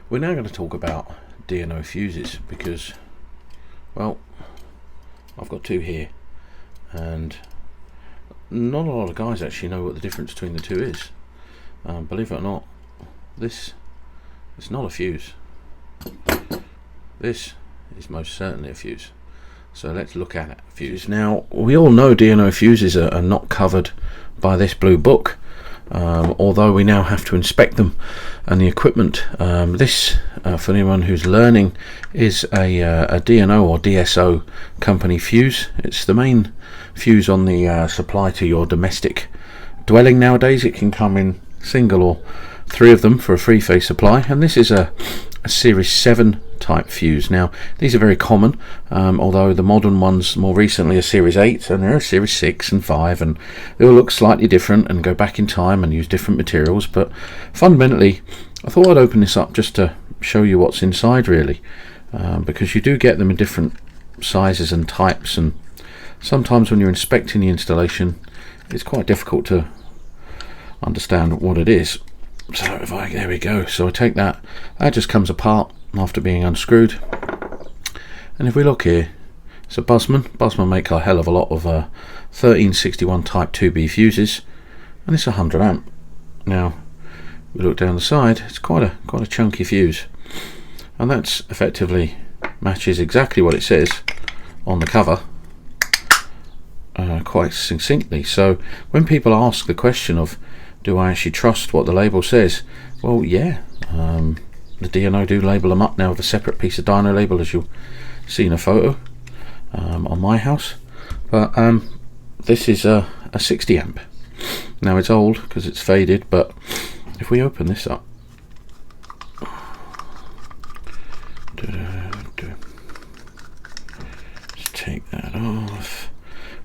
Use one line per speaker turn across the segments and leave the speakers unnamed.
We're now going to talk about DNO fuses because, well, I've got two here and not a lot of guys actually know what the difference between the two is. Believe it or not, this is not a fuse. This is most certainly a fuse. So let's look at it. Fuse. Now, we all know DNO fuses are not covered by this blue book. Although we now have to inspect them and the equipment. This, for anyone who's learning, is a DNO or DSO company fuse. It's the main fuse on the supply to your domestic dwelling nowadays. It can come in single or three of them for a three-phase supply, and this is a Series 7 type fuse. Now, these are very common, although the modern ones more recently are Series 8, and there are Series 6 and 5, and they all look slightly different and go back in time and use different materials. But fundamentally, I thought I'd open this up just to show you what's inside, really, because you do get them in different sizes and types, and sometimes when you're inspecting the installation, it's quite difficult to understand what it is. So there we go. So I take that just comes apart after being unscrewed, and if we look here, it's a Bussmann make a hell of a lot of 1361 type 2B fuses, and it's 100 amp. Now we look down the side, it's quite a chunky fuse, and that's effectively matches exactly what it says on the cover quite succinctly. So when people ask the question of, do I actually trust what the label says? Well, yeah, the DNO do label them up now with a separate piece of dyno label, as you'll see in a photo on my house. But this is a 60 amp. Now it's old because it's faded, but if we open this up, just take that off.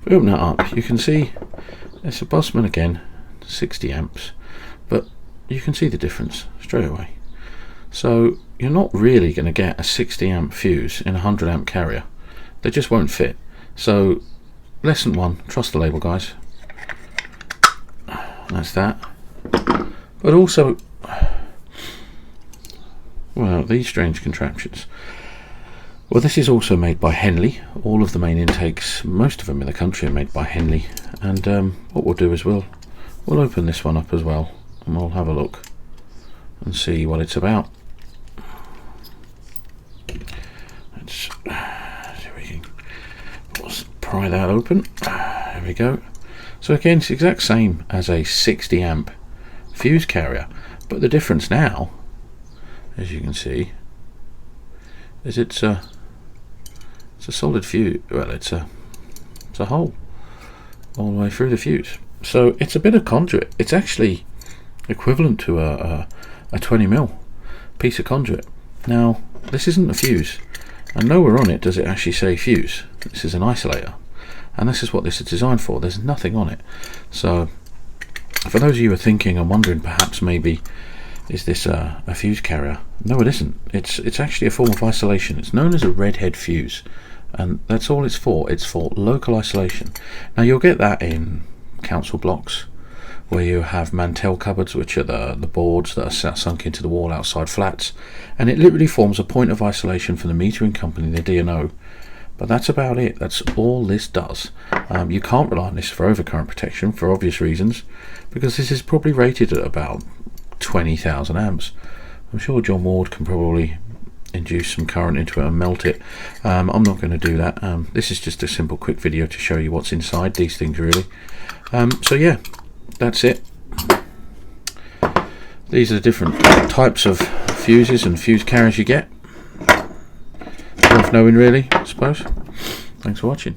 If we open that up, you can see it's a Bussmann again, 60 amps, but you can see the difference straight away. So you're not really going to get a 60 amp fuse in a 100 amp carrier. They just won't fit. So lesson 1, trust the label, guys. That's that. But also, well, these strange contraptions. Well, this is also made by Henley. All of the main intakes, most of them in the country, are made by Henley. And what we'll do is we'll open this one up as well, and we'll have a look and see what it's about. Let's see if we can pry that open. There we go. So again, it's the exact same as a 60 amp fuse carrier, but the difference now, as you can see, is it's a solid fuse. Well, it's a hole all the way through the fuse. So it's a bit of conduit. It's actually equivalent to a 20mm piece of conduit. Now, this isn't a fuse, and nowhere on it does it actually say fuse. This is an isolator, and this is what this is designed for. There's nothing on it. So for those of you who are thinking and wondering, perhaps maybe, is this a fuse carrier? No, it isn't. It's actually a form of isolation. It's known as a redhead fuse, and that's all it's for. It's for local isolation. Now, you'll get that in council blocks where you have mantel cupboards, which are the boards that are sunk into the wall outside flats, and it literally forms a point of isolation for the metering company, the DNO. But that's about it. That's all this does. You can't rely on this for overcurrent protection for obvious reasons, because this is probably rated at about 20,000 amps. I'm sure John Ward can probably induce some current into it and melt it. I'm not going to do that. This is just a simple quick video to show you what's inside these things, really. So yeah, that's it. These are the different types of fuses and fuse carriers you get. Worth knowing, really, I suppose. Thanks for watching.